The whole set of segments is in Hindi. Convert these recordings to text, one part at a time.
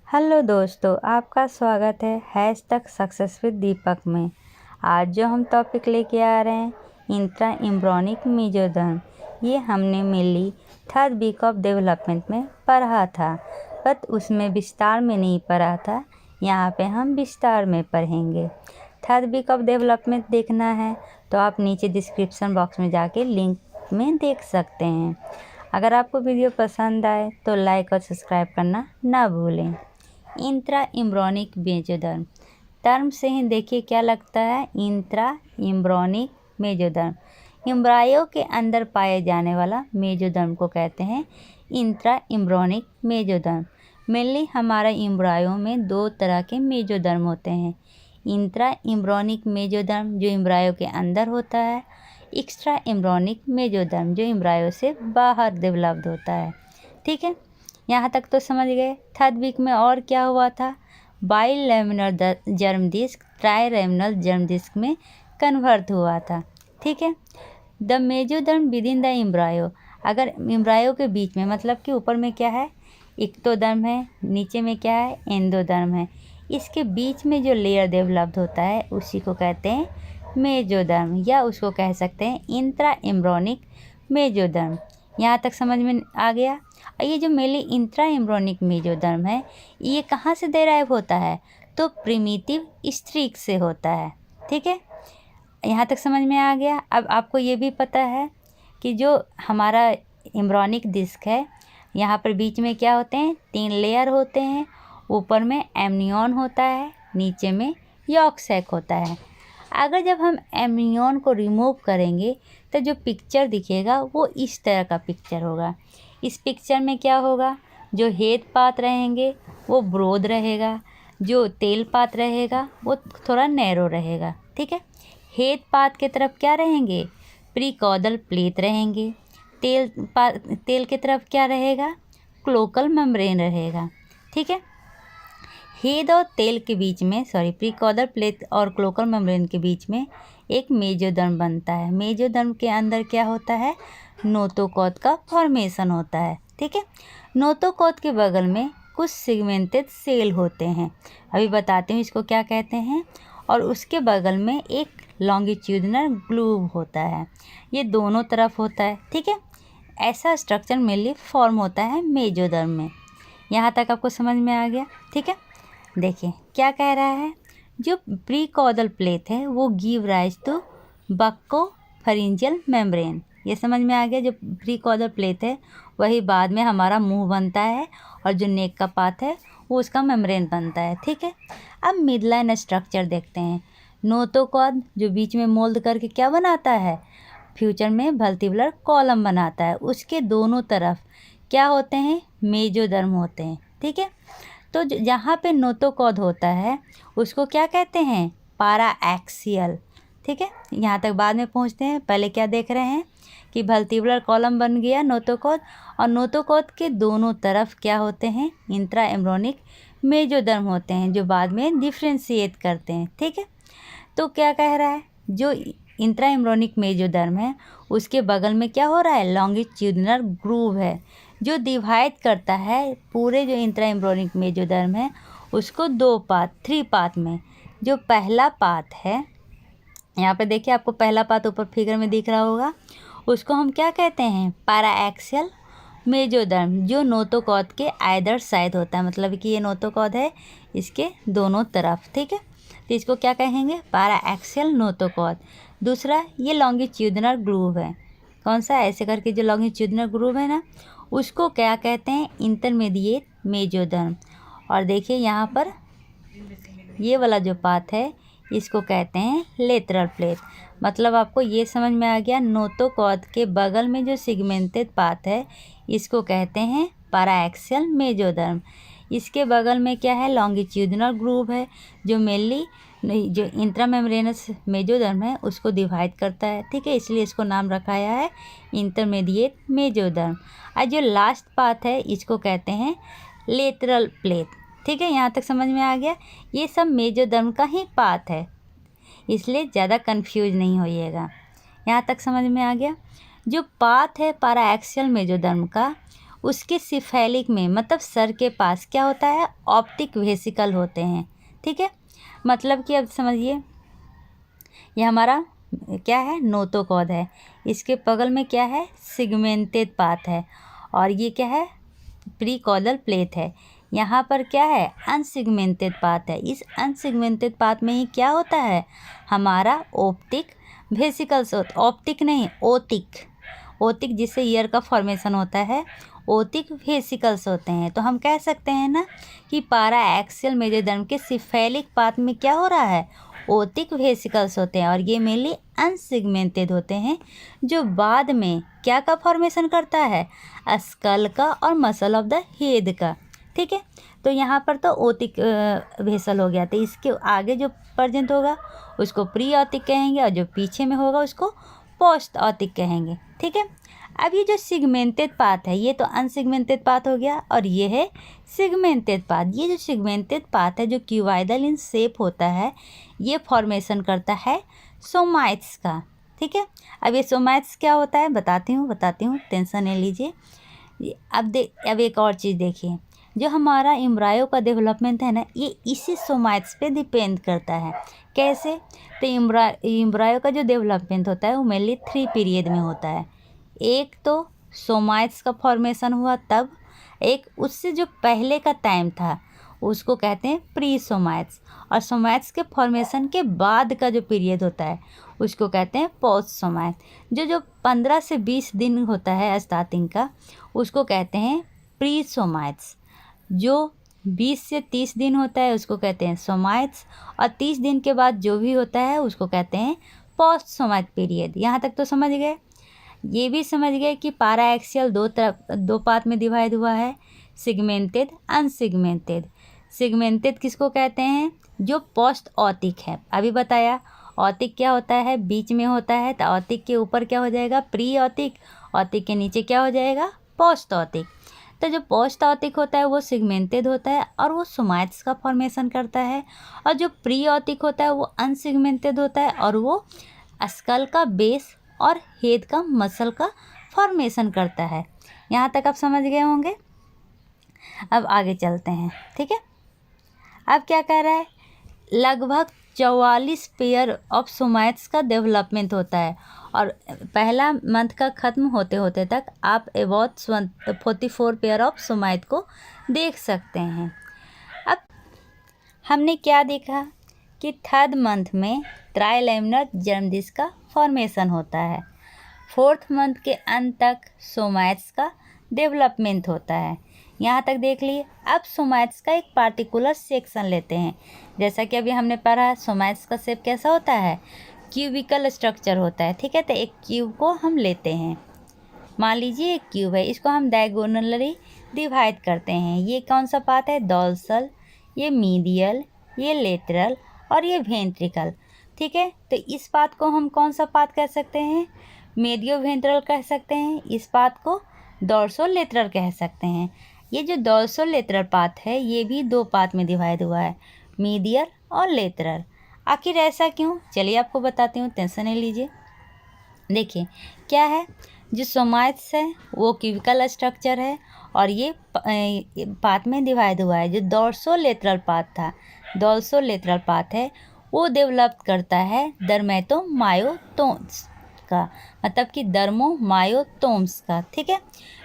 हेलो दोस्तों, आपका स्वागत है हैशटैग सक्सेस विद दीपक में। आज जो हम टॉपिक लेके आ रहे हैं इंट्रा एम्ब्रियोनिक मेसोडर्म, ये हमने mainly third week of development में पढ़ा था, बट उसमें विस्तार में नहीं पढ़ा था। यहाँ पे हम विस्तार में पढ़ेंगे। थर्ड वीक ऑफ डेवलपमेंट देखना है तो आप नीचे डिस्क्रिप्शन बॉक्स में जाके लिंक में देख सकते हैं। अगर आपको वीडियो पसंद आए तो लाइक और सब्सक्राइब करना ना भूलें। इंट्रा एम्ब्रियोनिक मेसोडर्म टर्म से ही देखिए क्या लगता है। इंट्रा एम्ब्रियोनिक मेसोडर्म, एम्ब्रायो के अंदर पाए जाने वाला मेसोडर्म को कहते हैं इंट्रा एम्ब्रियोनिक मेसोडर्म। मेनली हमारा एम्ब्रायो में दो तरह के मेसोडर्म होते हैं। इंट्रा एम्ब्रियोनिक मेसोडर्म जो एम्ब्रायो के अंदर होता है, एक्स्ट्रा एम्ब्रियोनिक मेसोडर्म जो एम्ब्रायो से बाहर डेवलप्ड होता है। ठीक है, यहाँ तक तो समझ गए। थर्ड वीक में और क्या हुआ था, bilaminar germ disc trilaminar germ disc में कन्वर्ट हुआ था। ठीक है, the mesoderm within the embryo, अगर एम्ब्रायो के बीच में, मतलब कि ऊपर में क्या है, एक्टोडर्म है, नीचे में क्या है, एंडोडर्म है, इसके बीच में जो लेयर डेवलप्ड होता है उसी को कहते हैं मेसोडर्म, या उसको कह सकते हैं इंट्रा एम्ब्रियोनिक मेसोडर्म। यहाँ तक समझ में आ गया। ये जो मेनली इंट्रा एम्ब्रियोनिक मेसोडर्म है, ये कहाँ से डेराइव होता है, तो प्रिमिटिव स्ट्रिक से होता है। ठीक है, यहाँ तक समझ में आ गया। अब आपको ये भी पता है कि जो हमारा एम्ब्रियोनिक डिस्क है, यहाँ पर बीच में क्या होते हैं, 3 लेयर होते हैं। ऊपर में एमनियन होता है, नीचे में यॉर्क सैक होता है। अगर जब हम एमनियन को रिमूव करेंगे तो जो पिक्चर दिखेगा वो इस तरह का पिक्चर होगा। इस पिक्चर में क्या होगा, जो हेड पार्ट रहेंगे वो ब्रॉड रहेगा, जो टेल पार्ट रहेगा वो थोड़ा नैरो रहेगा। ठीक है, हेड पार्ट के तरफ क्या रहेंगे, प्रीकॉर्डल प्लेट रहेंगे। टेल के तरफ क्या रहेगा, क्लोकल मेम्ब्रेन रहेगा। ठीक है, हेड और टेल के बीच में, प्रीकॉर्डल प्लेट और क्लोकल मेम्ब्रेन के बीच में एक मेसोडर्म बनता है। मेसोडर्म के अंदर क्या होता है, नोटोकॉर्ड का फॉर्मेशन होता है। ठीक है, नोटोकॉर्ड के बगल में कुछ सेगमेंटेड सेल होते हैं, अभी बताते हूँ इसको क्या कहते हैं। और उसके बगल में एक लॉन्गिट्यूडिनल ग्रूव होता है, ये दोनों तरफ होता है। ठीक है, ऐसा स्ट्रक्चर मेनली फॉर्म होता है मेसोडर्म में। यहाँ तक आपको समझ में आ गया। ठीक है, देखिए क्या कह रहा है, जो प्रीकॉर्डल प्लेट है वो गिव राइज टू बक्कोफेरिंजियल मेम्ब्रेन। ये समझ में आ गया, जो प्रीकॉर्डल प्लेट है वही बाद में हमारा मुंह बनता है, और जो नेक का पार्ट है वो उसका मेम्ब्रेन बनता है। ठीक है, अब मिडलाइन स्ट्रक्चर देखते हैं। नोटोकॉर्ड जो बीच में मोल्ड करके क्या बनाता है, फ्यूचर में वर्टिब्रल कॉलम बनाता है। उसके दोनों तरफ क्या होते हैं, मेसोडर्म होते हैं। ठीक है, तो जहाँ पे नोटोकॉर्ड होता है उसको क्या कहते हैं, पारा एक्सियल। ठीक है, यहाँ तक बाद में पहुँचते हैं। पहले क्या देख रहे हैं कि वर्टिब्रल कॉलम बन गया नोटोकॉर्ड, और नोटोकॉर्ड के दोनों तरफ क्या होते हैं, इंट्रा एम्ब्रियोनिक मेसोडर्म होते हैं, जो बाद में डिफ्रेंशिएट करते हैं। ठीक है, तो क्या कह रहा है, जो इंट्रा एम्ब्रियोनिक मेसोडर्म है उसके बगल में क्या हो रहा है, लॉन्गिट्यूडिनल ग्रूव है, जो डिवाइड करता है पूरे जो इंट्रा एम्ब्रियोनिक मेसोडर्म है उसको 3 पार्ट में। जो पहला पार्ट है, यहाँ पे देखिए आपको पहला पार्ट ऊपर फिगर में दिख रहा होगा, उसको हम क्या कहते हैं, पारा एक्सियल मेसोडर्म, जो नोटोकॉर्ड के आइदर साइड होता है, मतलब कि ये नोटोकॉर्ड है इसके दोनों तरफ। ठीक है, तो इसको क्या कहेंगे, पारा एक्सियल नोटोकॉर्ड। दूसरा ये लॉन्गिट्यूडिनल ग्रूव है, कौन सा, ऐसे करके जो लॉन्गिट्यूडिनल ग्रूव है ना, उसको क्या कहते हैं, इंटरमीडिएट मेसोडर्म। और देखिए यहाँ पर ये वाला जो पार्ट है इसको कहते हैं लेटरल प्लेट। मतलब आपको ये समझ में आ गया, नोटोकॉर्ड के बगल में जो सेगमेंटेड पार्ट है इसको कहते हैं पैराएक्सियल मेसोडर्म। इसके बगल में क्या है, लॉन्गिट्यूडिनल ग्रूव है, जो मेनली जो इंट्रामेम्ब्रेनस मेसोडर्म है उसको डिवाइड करता है। ठीक है, इसलिए इसको नाम रखाया है इंटरमीडिएट मेसोडर्म। और जो लास्ट पार्ट है इसको कहते हैं लेटरल प्लेट। ठीक है, यहाँ तक समझ में आ गया। ये सब मेसोडर्म का ही पार्ट है, इसलिए ज़्यादा कंफ्यूज नहीं होइएगा। यहाँ तक समझ में आ गया। जो पार्ट है पैराएक्सियल मेसोडर्म का, उसके सिफेलिक में मतलब सर के पास क्या होता है, ऑप्टिक वेसिकल होते हैं। ठीक है, मतलब कि अब समझिए ये हमारा क्या है, नोटोकॉर्ड है, इसके बगल में क्या है, सिगमेंटेड पाथ है, और ये क्या है, प्रीकॉर्डल प्लेट है। यहाँ पर क्या है, अनसिगमेंटेड पाथ है। इस अनसिगमेंटेड पाथ में ही क्या होता है, हमारा ऑप्टिक वेसिकल्स होता, ऑप्टिक नहीं ओटिक, ओटिक जिससे ईयर का फॉर्मेशन होता है, ओटिक वेसिकल्स होते हैं। तो हम कह सकते हैं ना कि पारा एक्सियल मेजोडर्म के सिफेलिक पाथ में क्या हो रहा है, ओटिक वेसिकल्स होते हैं, और ये मेनली अनसिगमेंटेड होते हैं, जो बाद में क्या का फॉर्मेशन करता है, स्कल का और मसल ऑफ द हेड का। ठीक है, तो यहाँ पर तो ओटिक वेसल हो गया, तो इसके आगे जो प्रेजेंट होगा उसको प्री ऑटिक कहेंगे, और जो पीछे में होगा उसको पोस्ट ऑटिक कहेंगे। ठीक है, अब ये जो सिगमेंटेड पाथ है, ये तो अनसिगमेंटेड पाथ हो गया, और ये है सिगमेंटेड पाथ। ये जो सिगमेंटेड पाथ है जो क्यूबाइडल इन शेप होता है, ये फॉर्मेशन करता है सोमाइट्स का। ठीक है, अब ये सोमाइट्स क्या होता है बताती हूँ, टेंशन नहीं लीजिए। अब एक और चीज़ देखिए, जो हमारा एम्ब्रायो का डेवलपमेंट है ना, ये इसी सोमाइट्स पे डिपेंड करता है। कैसे, तो एम्ब्रायो का जो डेवलपमेंट होता है वो मेनली 3 पीरियड में होता है। एक तो सोमाइट्स का फॉर्मेशन हुआ तब, एक उससे जो पहले का टाइम था उसको कहते हैं प्री सोमाइट्स, और सोमाइट्स के फॉर्मेशन के बाद का जो पीरियड होता है उसको कहते हैं पोस्ट सोमाइट्स। जो 15 से 20 दिन होता है स्टार्टिंग का, उसको कहते हैं प्री सोमाइट्स। जो 20 से 30 दिन होता है उसको कहते हैं सोमाइट्स, और 30 दिन के बाद जो भी होता है उसको कहते हैं पोस्ट सोमाइट पीरियड। यहाँ तक तो समझ गए। ये भी समझ गए कि पारा एक्सियल दो पार्ट में डिवाइड हुआ है, सिगमेंटेड अनसिगमेंटेड। सिगमेंटेड किसको कहते हैं, जो पोस्ट ऑटिक है। अभी बताया ऑटिक क्या होता है, बीच में होता है, तो ऑटिक के ऊपर क्या हो जाएगा, प्री ऑटिक, ऑटिक के नीचे क्या हो जाएगा, पोस्ट ऑटिक। तो जो पोस्ट ऑटिक होता है वो सिगमेंटेड होता है और वो सोमाइट्स का फॉर्मेशन करता है, और जो प्री ऑटिक होता है वो अनसिगमेंटेड होता है और वो स्कल का बेस और हेड का मसल का फॉर्मेशन करता है। यहाँ तक आप समझ गए होंगे। अब आगे चलते हैं। ठीक है, अब क्या कह रहा है, लगभग 44 पेयर ऑफ सोमाइट्स का डेवलपमेंट होता है, और पहला मंथ का ख़त्म होते होते तक आप अबाउट 44 पेयर ऑफ सोमाइट को देख सकते हैं। अब हमने क्या देखा कि थर्ड मंथ में ट्राइलेमिनर जर्म डिस्क का फॉर्मेशन होता है, फोर्थ मंथ के अंत तक सोमाइट्स का डेवलपमेंट होता है। यहाँ तक देख लिए। अब सोमाइट्स का एक पार्टिकुलर सेक्शन लेते हैं। जैसा कि अभी हमने पढ़ा, सोमाइट्स का शेप कैसा होता है, क्यूबिकल स्ट्रक्चर होता है। ठीक है, तो एक क्यूब को हम लेते हैं, मान लीजिए एक क्यूब है, इसको हम डायगोनली डिवाइड करते हैं। ये कौन सा पार्ट है, डॉर्सल, ये मीडियल, ये लेटरल और ये वेंट्रिकल। ठीक है, तो इस पार्ट को हम कौन सा पार्ट कह सकते हैं, मेडियो वेंट्रल कह सकते हैं। इस पार्ट को डॉर्सोलेटरल कह सकते हैं। ये जो डॉर्सोलेटरल पार्ट है ये भी 2 पार्ट में डिवाइड हुआ है, मीडियल और लेटरल। आखिर ऐसा क्यों, चलिए आपको बताती हूँ, टेंशन नहीं लीजिए। देखिए क्या है, जो सोमाइट्स है वो क्यूबिकल स्ट्रक्चर है और ये पार्ट में डिवाइड हुआ है। जो डॉर्सोलेटरल पार्ट था, डॉर्सोलेटरल पार्ट है वो डेवलप करता है डर्मेटोमायोटोम्स का, मतलब कि डर्मोमायोटोम्स का। ठीक है,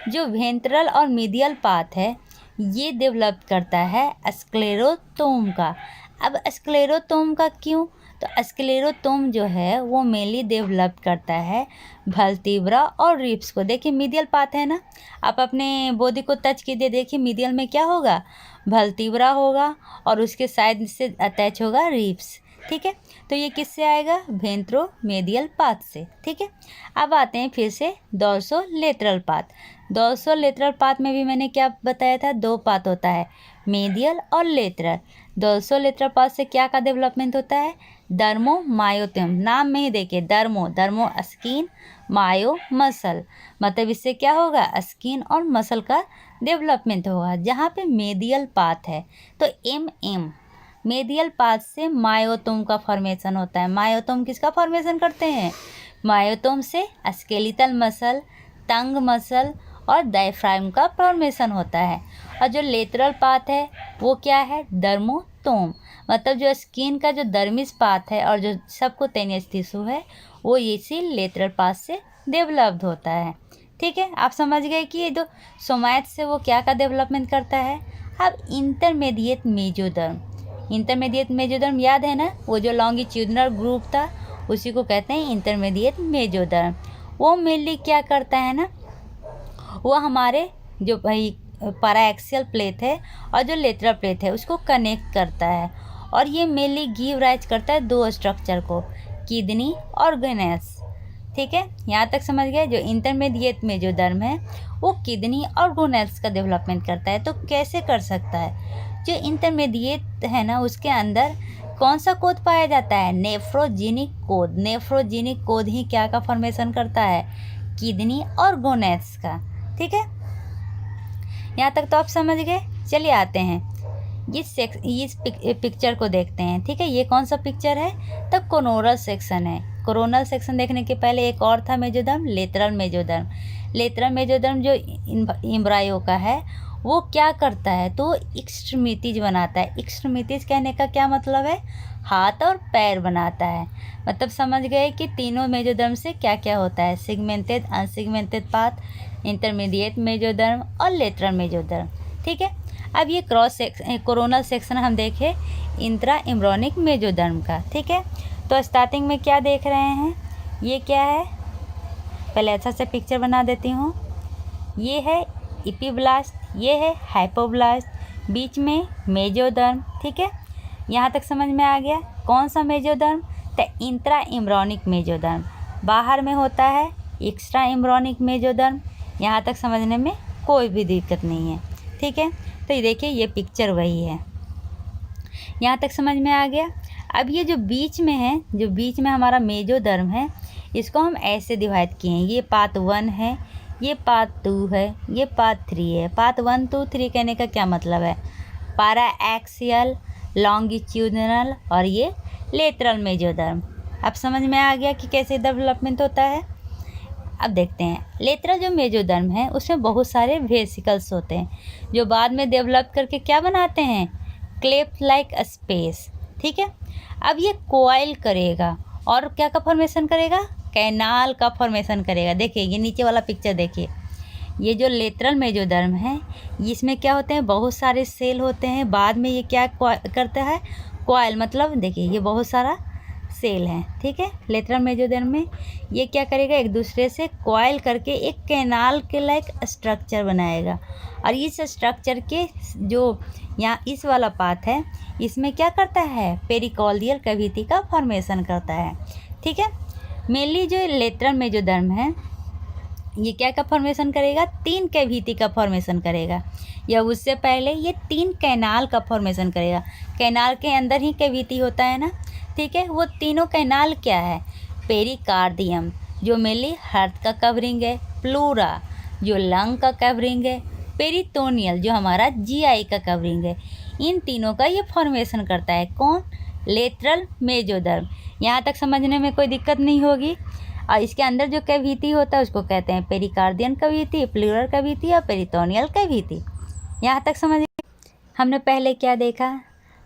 जो वेंट्रल और मीडियल पार्ट है ये डेवलप करता है स्क्लेरोटोम का। अब स्क्लेरोटोम का क्यों, तो स्क्लेरोटोम जो है वो मेनली डेवलप करता है वर्टिब्रा और रिब्स को। देखिए मीडियल पार्ट है ना, आप अपने बॉडी को टच कीजिए, देखिए मीडियल में क्या होगा, वर्टिब्रा होगा और उसके साइड से अटैच होगा रिब्स। ठीक है, तो ये किससे आएगा, वेंट्रोमेडियल पार्ट से। ठीक है, अब आते हैं फिर से डॉर्सोलेटरल पार्ट। डॉर्सोलेटरल पार्ट में भी मैंने क्या बताया था, 2 पार्ट होता है, मेडियल और लेटरल। डॉर्सोलेटरल पार्ट से क्या का डेवलपमेंट होता है, डर्मोमायोटोम। नाम में ही देखिए, डर्मो स्किन, मायो मसल, मतलब इससे क्या होगा, स्किन और मसल का डेवलपमेंट होगा। जहाँ पे मेडियल पार्ट है तो मेडियल पार्ट से मायोटोम का फॉर्मेशन होता है। मायोटोम किसका फॉर्मेशन करते हैं, मायोटोम से स्केलेटल मसल, टंग मसल और डायफ्राम का फॉर्मेशन होता है। और जो लेटरल पाथ है वो क्या है, डर्मोटोम, मतलब जो स्किन का जो डर्मिस पाथ है और जो सबक्यूटेनियस टिश्यू है वो इसी लेटरल पाथ से डेवलप्ड होता है। ठीक है, आप समझ गए कि ये जो सोमैट से वो क्या का डेवलपमेंट करता है। अब इंटरमीडिएट मेजोडर्म, इंटरमीडिएट मेजोडर्म याद है ना, वो जो लॉन्गिट्यूडनल ग्रुप था उसी को कहते हैं इंटरमीडिएट मेजोडर्म। वो मेनली क्या करता है ना, वो हमारे जो भाई पैराएक्सियल प्लेट है और जो लेटरल प्लेट है उसको कनेक्ट करता है। और ये मेनली गिव राइज करता है दो स्ट्रक्चर को, किडनी और ग्रेनेल्स। ठीक है, यहाँ तक समझ गए। जो इंटरमीडिएट मेजोडर्म है वो किडनी और ग्रेनेल्स का डेवलपमेंट करता है। तो कैसे कर सकता है, जो इंटरमीडिएट है ना उसके अंदर कौन सा कोड पाया जाता है, नेफ्रोजेनिक कोड। नेफ्रोजेनिक कोड ही क्या का फॉर्मेशन करता है, किडनी और ग्रेनेल्स का। ठीक है, यहाँ तक तो आप समझ गए। चलिए आते हैं इस पिक्चर को देखते हैं। ठीक है, ये कौन सा पिक्चर है, तब कोरोनल सेक्शन है। कोरोनल सेक्शन देखने के पहले एक और था mesoderm, lateral mesoderm. Lateral mesoderm जो एम्ब्रायो का है वो क्या करता है, तो एक्सट्रीमिटीज बनाता है। एक्सट्रीमिटीज कहने का क्या मतलब है, हाथ और पैर बनाता है। मतलब समझ गए कि तीनों मेजोडर्म से क्या क्या होता है, segmented, unsegmented path, intermediate mesoderm और लेटरल मेजोडर्म। ठीक है, अब ये कोरोनल सेक्शन हम देखें इंट्रा एम्ब्रियोनिक मेजोडर्म का। ठीक है, तो स्टार्टिंग में क्या देख रहे हैं, ये क्या है, पहले अच्छा से पिक्चर बना देती हूँ। ये है एपिब्लास्ट, ये है हाइपोब्लास्ट, बीच में मेजोडर्म। ठीक है, यहाँ तक समझ में आ गया। कौन सा मेजोडर्म, तो इंट्रा एम्ब्रियोनिक मेजोडर्म। बाहर में होता है एक्स्ट्रा एम्ब्रियोनिक मेजोडर्म। यहाँ तक समझने में कोई भी दिक्कत नहीं है। ठीक है, तो ये देखिए ये पिक्चर वही है, यहाँ तक समझ में आ गया। अब ये जो बीच में है, जो बीच में हमारा मेजोडर्म है, इसको हम ऐसे डिवाइड किए हैं। ये पार्ट 1 है, ये पार्ट 2 है, ये पार्ट 3 है। पार्ट 1, 2, 3 कहने का क्या मतलब है, पैराएक्सियल, लॉन्गिट्यूडनल और ये लेटरल मेजोडर्म। अब समझ में आ गया कि कैसे डेवलपमेंट होता है। अब देखते हैं लेटरल जो मेजोडर्म है उसमें बहुत सारे वेसिकल्स होते हैं जो बाद में डेवलप करके क्या बनाते हैं, क्लेफ्ट लाइक स्पेस। ठीक है, अब ये कोआइल करेगा और क्या का फॉर्मेशन करेगा, कैनाल का फॉर्मेशन करेगा। देखिए ये नीचे वाला पिक्चर देखिए, ये जो लेटरल मेजोडर्म है इसमें क्या होते हैं, बहुत सारे सेल होते हैं। बाद में ये क्या करता है, कोआइल, मतलब देखिए ये बहुत सारा सेल है। ठीक है, लेटरल मेजोडर्म में ये क्या करेगा, एक दूसरे से कोआइल करके एक कैनाल के लाइक स्ट्रक्चर बनाएगा। और इस स्ट्रक्चर के जो यहाँ इस वाला पार्ट है इसमें क्या करता है, पेरिकार्डियल कैविटी का फॉर्मेशन करता है। ठीक है, मेनली जो लेटरल मेजोडर्म है ये क्या का फॉर्मेशन करेगा, 3 कैविटी का फॉर्मेशन करेगा, या उससे पहले ये 3 कैनाल का फॉर्मेशन करेगा। कैनाल के अंदर ही कैविटी होता है ना। ठीक है, वो तीनों कैनाल क्या है, पेरिकार्डियम जो मेनली हार्ट का कवरिंग है, प्लूरा जो लंग का कवरिंग है, पेरिटोनियल जो हमारा जीआई का कवरिंग है। इन तीनों का ये फॉर्मेशन करता है कौन, लेटरल मेजोडर्म। यहाँ तक समझने में कोई दिक्कत नहीं होगी। और इसके अंदर जो कैविटी होता है उसको कहते हैं पेरिकार्डियन कैविटी, प्लूरल कैविटी और पेरिटोनियल कैविटी। यहाँ तक समझिए। हमने पहले क्या देखा,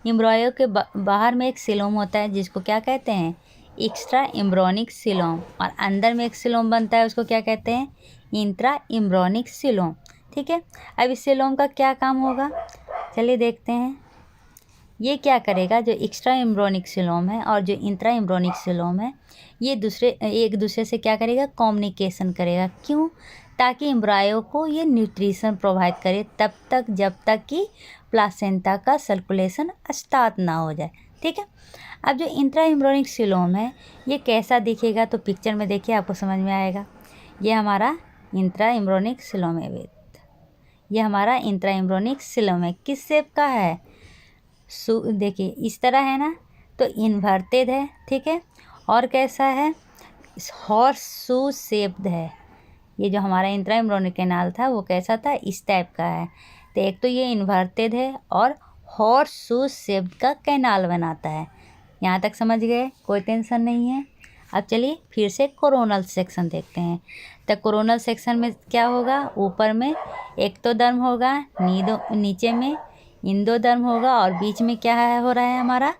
एम्ब्रियो के बाहर में एक सिलोम होता है जिसको क्या कहते हैं, एक्स्ट्रा एम्ब्रियोनिक सिलोम, और अंदर में एक सिलोम बनता है उसको क्या कहते हैं, इंट्रा एम्ब्रियोनिक सिलोम। ठीक है, अब इस सिलोम का क्या काम होगा, चलिए देखते हैं। ये क्या करेगा, जो एक्स्ट्रा एम्ब्रियोनिक सिलोम है और जो इंट्रा एम्ब्रियोनिक सिलोम है ये एक दूसरे से क्या करेगा, कम्युनिकेशन करेगा। क्यों, ताकि एम्ब्रियो को ये न्यूट्रिशन प्रोवाइड करे तब तक जब तक कि प्लासेंटा का सर्कुलेशन स्टार्ट ना हो जाए। ठीक है, अब जो इंट्रा एम्ब्रियोनिक सिलोम है ये कैसा दिखेगा, तो पिक्चर में देखिए आपको समझ में आएगा। ये हमारा इंट्रा एम्ब्रियोनिक सिलोम है, ये हमारा इंट्रा एम्ब्रियोनिक सिलोम है। किस शेप का है, देखिए इस तरह है ना, तो इन्वर्टेड है। ठीक है, और कैसा है, हॉर्स शू शेप्ड है। ये जो हमारा इंट्रा एम्ब्रियोनिक कैनाल था वो कैसा था, इस टाइप का है। तो एक तो ये इन्वर्टेड है और हॉर्स शू शेप्ड का कैनाल बनाता है। यहाँ तक समझ गए, कोई टेंशन नहीं है। अब चलिए फिर से कोरोनल सेक्शन देखते हैं। तो कोरोनल सेक्शन में क्या होगा, ऊपर में एक्टोडर्म होगा, नीचे में इंडोडर्म होगा और बीच में क्या है हो रहा है हमारा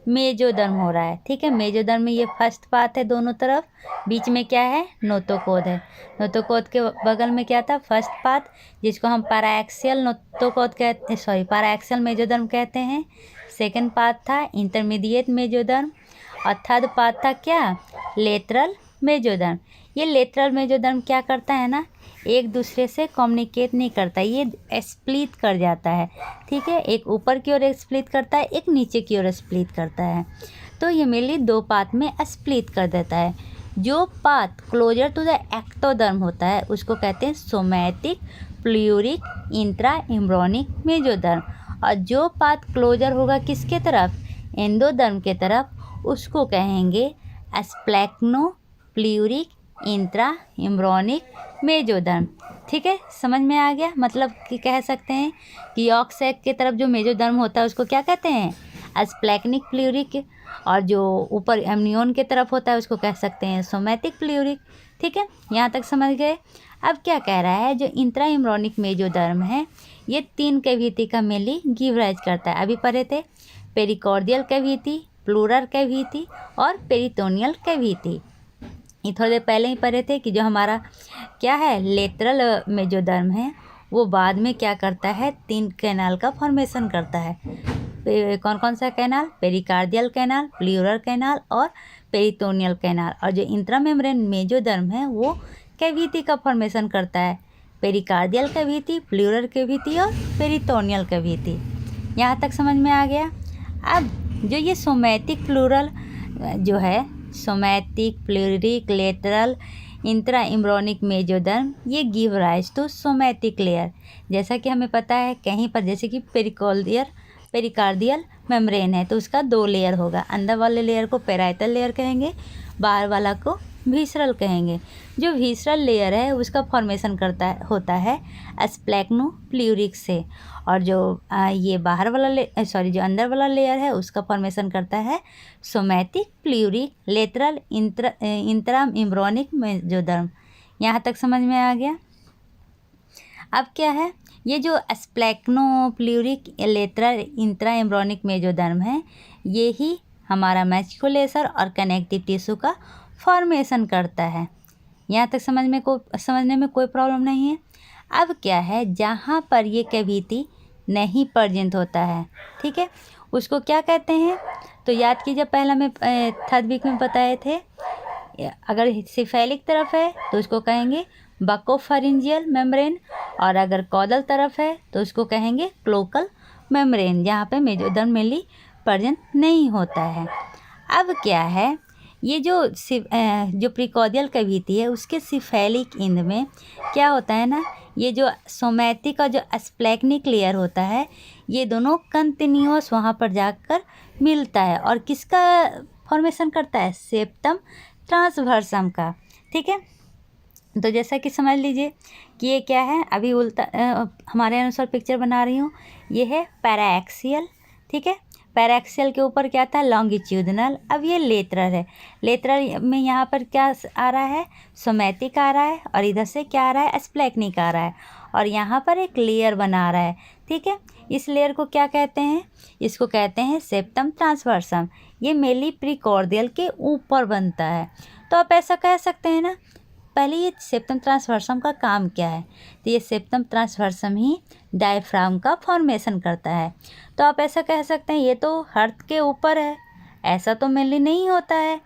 मेजोडर्म हो रहा है। ठीक है, मेजोडर्म में ये फर्स्ट पार्ट है दोनों तरफ, बीच में क्या है नोटोकॉर्ड है। नोटोकॉर्ड के बगल में क्या था फर्स्ट पार्ट, जिसको हम पैराएक्सियल नोटोकॉर्ड कहते पैराएक्सियल मेजोडर्म कहते हैं। सेकंड पार्ट था इंटरमीडिएट मेजोडर्म और थर्ड पार्ट था क्या लेटरल मेजोडर्म। ये लेटरल मेजोडर्म क्या करता है ना, एक दूसरे से कम्युनिकेट नहीं करता, ये स्प्लिट कर जाता है। ठीक है, एक ऊपर की ओर स्प्लिट करता है, एक नीचे की ओर स्प्लिट करता है। तो ये मेनली दो पार्ट में स्प्लिट कर देता है। जो part closer to the ectoderm होता है उसको कहते हैं somatic pleuric intra embryonic mesoderm, और जो पार्ट क्लोजर होगा किसके तरफ एंडोडर्म के तरफ उसको कहेंगे स्प्लैक्नो प्लूरिक इंट्रा एम्ब्रोनिक मेजोडर्म। ठीक है, समझ में आ गया। मतलब कि कह सकते हैं कि यॉर्क सैक के तरफ जो मेजोडर्म होता है उसको क्या कहते हैं स्प्लैक्निक प्लूरिक, और जो ऊपर एमनियोन के तरफ होता है उसको कह सकते हैं सोमैटिक प्लूरिक। ठीक है, यहाँ तक समझ गए। अब क्या कह रहा है, जो इंट्रा एम्ब्रोनिक मेजोडर्म है ये 3 कैविटी का मेनली गिव राइज करता है। अभी पढ़े थे पेरिकॉर्डियल कैविटी, प्लूरल कैविटी और पेरिटोनियल कैविटी। ये थोड़ी देर पहले ही पढ़े थे कि जो हमारा क्या है लेटरल मेजोडर्म है वो बाद में क्या करता है 3 कैनाल का फॉर्मेशन करता है। कौन कौन सा canal, pericardial canal, pleural canal और पेरिटोनियल कैनाल। और जो इंट्रामेम्ब्रेन मेजोडर्म है वो कैविटी का फॉर्मेशन करता है, पेरिकार्डियल कैविटी, प्लूरल कैविटी और पेरिटोनियल कैविटी। यहाँ तक समझ में आ गया। अब जो ये सोमैटिक प्लूरल जो है somatic pleuric lateral intra embryonic mesoderm ये give rise to somatic layer. जैसा कि हमें पता है कहीं पर जैसे कि पेरिकार्डियल मेम्ब्रेन है तो उसका 2 लेयर होगा, अंदर वाले लेयर को पेराइटल लेयर कहेंगे, बाहर वाला को विसरल कहेंगे। जो विसरल लेयर है उसका फॉर्मेशन होता है स्प्लैक्नो प्लूरिक से, और जो ये बाहर वाला जो अंदर वाला लेयर है उसका फॉर्मेशन करता है somatic pleuric lateral intra embryonic mesoderm. यहाँ तक समझ में आ गया। अब क्या है, ये जो स्प्लैक्नो प्लूरिक लेटरल इंट्रा एम्ब्रोनिक मेजोडर्म है ये ही हमारा मैस्कुलेशन और कनेक्टिव टिश्यू का फॉर्मेशन करता है। यहाँ तक समझने में कोई प्रॉब्लम नहीं है। अब क्या है, जहाँ पर ये कैविटी नहीं प्रेजेंट होता है, ठीक है, उसको क्या कहते हैं, तो याद कीजिए पहला में थर्ड वीक में बताए थे, अगर सिफेलिक तरफ है तो उसको कहेंगे बकोफेरिंजियल मेम्ब्रेन, और अगर कॉडल तरफ है तो उसको कहेंगे क्लोकल मेम्ब्रेन, जहाँ पे मेजोडर्म मेनली प्रेजेंट नहीं होता है। अब क्या है, ये जो प्रीकॉर्डियल कैविटी है उसके सिफेलिक एंड में क्या होता है ना, ये जो सोमैटिक और जो स्प्लैक्निक लेयर होता है ये दोनों कंटिन्यूअस वहाँ पर जाकर मिलता है और किसका फॉर्मेशन करता है, सेप्टम ट्रांसवर्सम का। ठीक है, तो जैसा कि समझ लीजिए कि ये क्या है, अभी उल्टा हमारे अनुसार पिक्चर बना रही हूँ, ये है पैराएक्सियल। ठीक है, पैराएक्सियल के ऊपर क्या था लॉन्गिट्यूडनल। अब ये लेटरल है, लेटरल में यहाँ पर क्या आ रहा है सोमैटिक आ रहा है, और इधर से क्या आ रहा है स्प्लैक्निक आ रहा है, और यहाँ पर एक लेयर बना रहा है। ठीक है, इस लेयर को क्या कहते हैं, इसको कहते हैं सेप्टम ट्रांसवर्सम। ये मेनली प्रीकॉर्डियल के ऊपर बनता है। तो आप ऐसा कह सकते हैं ना, पहले ये सेप्टम ट्रांसवर्सम का काम क्या है, तो ये सेप्टम ट्रांसवर्सम ही डायफ्राम का फॉर्मेशन करता है। तो आप ऐसा कह सकते हैं ये तो हर्ट के ऊपर है, ऐसा तो मेनली नहीं होता है,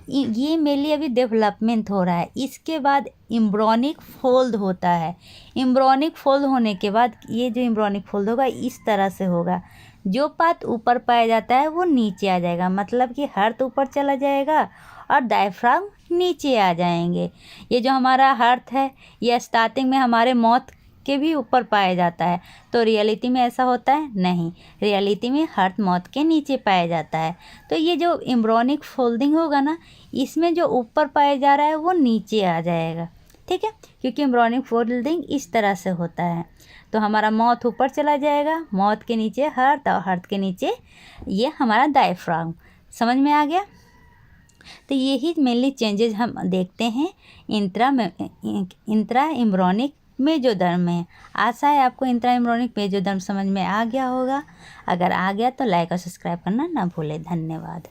ये मेनली अभी डेवलपमेंट हो रहा है। इसके बाद एम्ब्रोनिक फोल्ड होता है, एम्ब्रोनिक फोल्ड होने के बाद ये जो एम्ब्रोनिक फोल्ड होगा इस तरह से होगा, जो पार्ट ऊपर पाया जाता है वो नीचे आ जाएगा, मतलब कि हर्ट ऊपर चला जाएगा और डायफ्राम नीचे आ जाएंगे। ये जो हमारा हर्ट है ये स्टार्टिंग में हमारे मौत के भी ऊपर पाया जाता है, तो रियलिटी में ऐसा होता है नहीं, रियलिटी में हर्ट मौत के नीचे पाया जाता है। तो ये जो एम्ब्रोनिक फोल्डिंग होगा ना, इसमें जो ऊपर पाया जा रहा है वो नीचे आ जाएगा। ठीक है, क्योंकि एम्ब्रोनिक फोल्डिंग इस तरह से होता है। तो हमारा मौत ऊपर चला जाएगा, मौत के नीचे हर्ट और हर्ट के नीचे ये हमारा डायफ्राम। समझ में आ गया। तो यही मेनली चेंजेस हम देखते हैं इंट्रा एम्ब्रियोनिक मेसोडर्म में। आशा है आपको इंट्रा एम्ब्रियोनिक मेसोडर्म समझ में आ गया होगा। अगर आ गया तो लाइक और सब्सक्राइब करना ना भूलें। धन्यवाद।